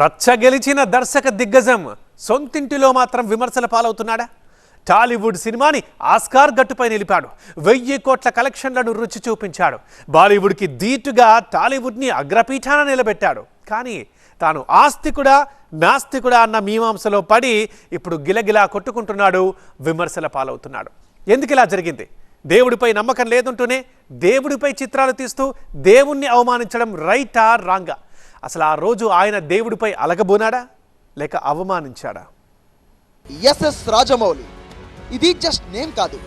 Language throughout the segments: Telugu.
రచ్చ గెలిచిన దర్శక దిగ్గజం సొంతింటిలో మాత్రం విమర్శల పాలవుతున్నాడా? టాలీవుడ్ సినిమాని ఆస్కార్ గట్టుపై నిలిపాడు. 1000 కోట్ల కలెక్షన్లను రుచి చూపించాడు. బాలీవుడ్కి ధీటుగా టాలీవుడ్ని అగ్రపీఠాన నిలబెట్టాడు. కానీ తాను ఆస్తికుడా నాస్తికుడా అన్న మీమాంసలో పడి ఇప్పుడు గిలగిలా కొట్టుకుంటున్నాడు, విమర్శల పాలవుతున్నాడు. ఎందుకు ఇలా జరిగింది? దేవుడిపై నమ్మకం లేదంటూనే దేవుడిపై చిత్రాలు తీస్తూ దేవుణ్ణి అవమానించడం రైటా రాంగా? అసలు ఆ రోజు ఆయన దేవుడిపై అలగబోనాడా లేక అవమానించాడా? ఎస్ఎస్ రాజమౌళి ఇది జస్ట్ నేమ్ కాదు,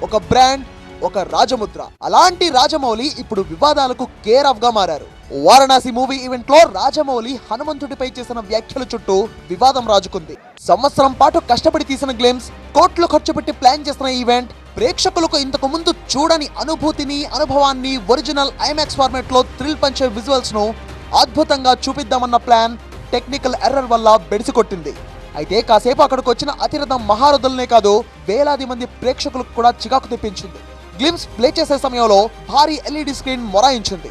ఒక బ్రాండ్, ఒక రాజముద్ర. అలాంటి రాజమౌళి ఇప్పుడు వివాదాలకు కేర్ ఆఫ్ గా మారారు. వారణాసి మూవీ ఈవెంట్ లో రాజమౌళి హనుమంతుడిపై చేసిన వ్యాఖ్యల చుట్టూ వివాదం రాజుకుంది. సంవత్సరం పాటు కష్టపడి తీసిన గ్లిమ్స్, కోట్లు ఖర్చు పెట్టి ప్లాన్ చేసిన ఈవెంట్, ప్రేక్షకులకు ఇంతకు ముందు చూడని అనుభవాన్ని ఒరిజినల్ ఐమాక్స్ ఫార్మాట్ లో థ్రిల్ పంచే విజువల్స్ ను అద్భుతంగా చూపిద్దామన్న ప్లాన్ టెక్నికల్ ఎర్రర్ వల్ల బెడిసికొట్టింది. అయితే కాసేపు అక్కడికి వచ్చిన అతిరథం మహారథులనే కాదు, వేలాది మంది ప్రేక్షకులకు కూడా చికాకు తెప్పించింది. గ్లిమ్స్ ప్లే చేసే సమయంలో భారీ ఎల్ఈడి స్క్రీన్ మొరాయించింది.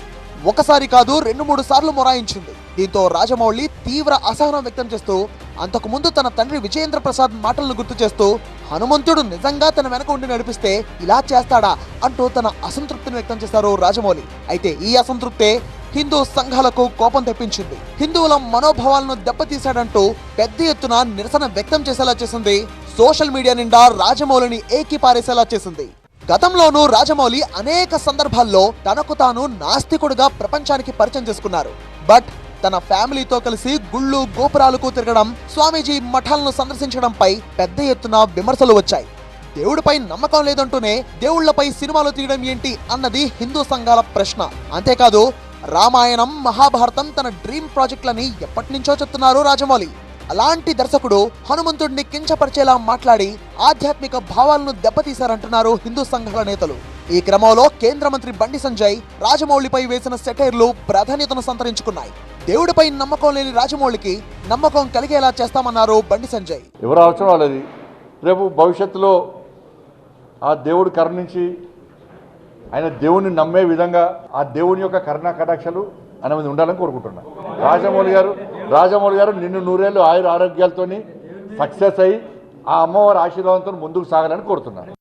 ఒకసారి కాదు 2-3 సార్లు మొరాయించింది. దీంతో రాజమౌళి తీవ్ర అసహనం వ్యక్తం చేస్తూ అంతకు ముందు తన తండ్రి విజయేంద్ర ప్రసాద్ మాటలను గుర్తు చేస్తూ హనుమంతుడు నిజంగా తన వెనక ఉండి నడిపిస్తే ఇలా చేస్తాడా అంటూ తన అసంతృప్తిని వ్యక్తం చేశారు రాజమౌళి. అయితే ఈ అసంతృప్తే హిందూ సంఘాలకు కోపం తెప్పించింది. హిందువుల మనోభావాలను దెబ్బతీశాడంటూ పెద్ద ఎత్తున నిరసన వ్యక్తం చేసేలా చేసింది. సోషల్ మీడియా నిండా రాజమౌళిని ఏకిపారేసేలా చేసింది. గతంలోనూ రాజమౌళి అనేక సందర్భాల్లో తనకు తాను నాస్తికుడిగా ప్రపంచానికి పరిచయం చేసుకున్నారు. బట్ తన ఫ్యామిలీతో కలిసి గుళ్ళు గోపురాలకు తిరగడం, స్వామీజీ మఠాలను సందర్శించడంపై పెద్ద ఎత్తున విమర్శలు వచ్చాయి. దేవుడిపై నమ్మకం లేదంటూనే దేవుళ్లపై సినిమాలు తీయడం ఏంటి అన్నది హిందూ సంఘాల ప్రశ్న. అంతేకాదు రామాయణం, మహాభారతం తన డ్రీమ్ ప్రాజెక్టులని ఎప్పటి నుంచో చెప్తున్నారు రాజమౌళి. అలాంటి దర్శకుడు హనుమంతుడిని కించపరిచేలా మాట్లాడి ఆధ్యాత్మిక భావాలను దెబ్బతీశారంటున్నారు హిందూ సంఘాల నేతలు. ఈ క్రమంలో కేంద్ర మంత్రి బండి సంజయ్ రాజమౌళిపై వేసిన సెటైర్లు ప్రాధాన్యతను సంతరించుకున్నాయి. దేవుడిపై నమ్మకం లేని రాజమౌళికి నమ్మకం కలిగేలా చేస్తామన్నారు బండి సంజయ్. ఎవరు అవసరం వాళ్ళది. రేపు భవిష్యత్తులో ఆ దేవుడు కరుణించి ఆయన దేవుణ్ణి నమ్మే విధంగా ఆ దేవుని యొక్క కరుణా కటాక్షలు ఆయన మీద ఉండాలని కోరుకుంటున్నా. రాజమౌళి గారు నిన్ను 100 ఏళ్ళు ఆయుర ఆరోగ్యాలతో సక్సెస్ అయ్యి ఆ అమ్మవారి ఆశీర్వాదంతో ముందుకు సాగాలని కోరుతున్నాను.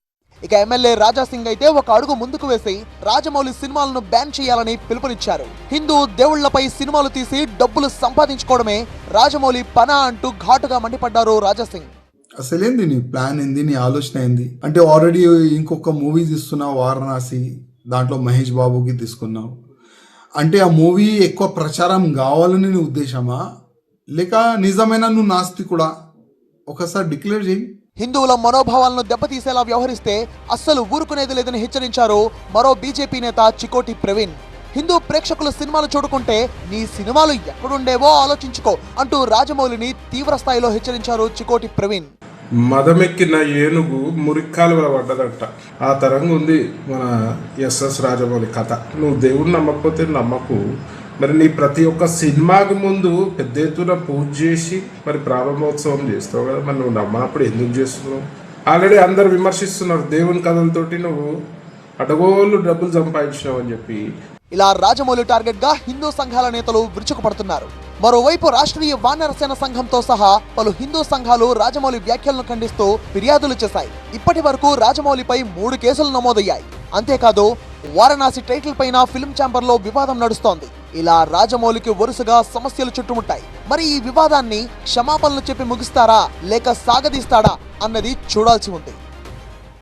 ఇక ఎమ్మెల్యే రాజా సింగ్ అయితే ఒక అడుగు ముందుకు వేసి రాజమౌళి సినిమాలను బ్యాన్ చేయాలని పిలుపునిచ్చారు. హిందూ దేవుళ్లపై సినిమాలు తీసి డబ్బులు సంపాదించుకోవడమే రాజమౌళి పనా అంటూ ఘాటుగా మండిపడ్డారు రాజా సింగ్. అసలేంది నీ ప్లాన్ ఏంది, నీ ఆలోచన ఏంది? అంటే ఆల్రెడీ ఇంకొక మూవీ తీస్తున్నావు వారణాసి, దాంట్లో మహేష్ బాబుకి తీసుకున్నావు. అంటే ఆ మూవీ ఎక్కువ ప్రచారం కావాలని నీ ఉద్దేశమా, లేక నిజమైన నువ్వు నాస్తికుడా? ఒకసారి డిక్లేర్ చేయి. హిందువుల మనోభావాలను దెబ్బతీసేలా వ్యవహరిస్తే అస్సలు ఊరుకునేది లేదని హెచ్చరించారు మరో బీజేపీ నేత చికోటి ప్రవీణ్. హిందూ ప్రేక్షకులు సినిమాలు చూడుకుంటే నీ సినిమాలు ఎక్కడుండేవో ఆలోచించుకో అంటూ రాజమౌళిని తీవ్ర స్థాయిలో హెచ్చరించారు చికోటి ప్రవీణ్. మదమెక్కిన ఏనుగు మురిక్కాలువల పడ్డదంట. ఆ తరంగా ఉంది మన ఎస్ఎస్ రాజమౌళి కథ. నువ్వు దేవుడిని నమ్మకపోతే నమ్మకు, మరి నీ ప్రతి ఒక్క సినిమాకి ముందు పెద్ద ఎత్తున పూజ చేసి మరి ప్రారంభోత్సవం చేస్తావు కదా, మరి నువ్వు నమ్మనప్పుడు ఎందుకు చేస్తున్నావు? ఆల్రెడీ అందరు విమర్శిస్తున్నారు దేవుని కథలతోటి నువ్వు అడగోళ్ళు డబ్బులు సంపాదించినావు అని చెప్పి. ఇలా రాజమౌళి టార్గెట్ గా హిందూ సంఘాల నేతలు విరుచుకుపడుతున్నారు. మరోవైపు రాష్ట్రీయ వానరసేన సంఘంతో సహా పలు హిందూ సంఘాలు రాజమౌళి వ్యాఖ్యలను ఖండిస్తూ ఫిర్యాదులు చేశాయి. ఇప్పటి వరకు రాజమౌళిపై 3 కేసులు నమోదయ్యాయి. అంతేకాదు వారణాసి టైటిల్ పైన ఫిల్మ్ ఛాంబర్ లో వివాదం నడుస్తోంది. ఇలా రాజమౌళికి వరుసగా సమస్యలు చుట్టుముట్టాయి. మరి ఈ వివాదాన్ని క్షమాపణలు చెప్పి ముగిస్తారా లేక సాగదీస్తాడా అన్నది చూడాల్సి ఉంది.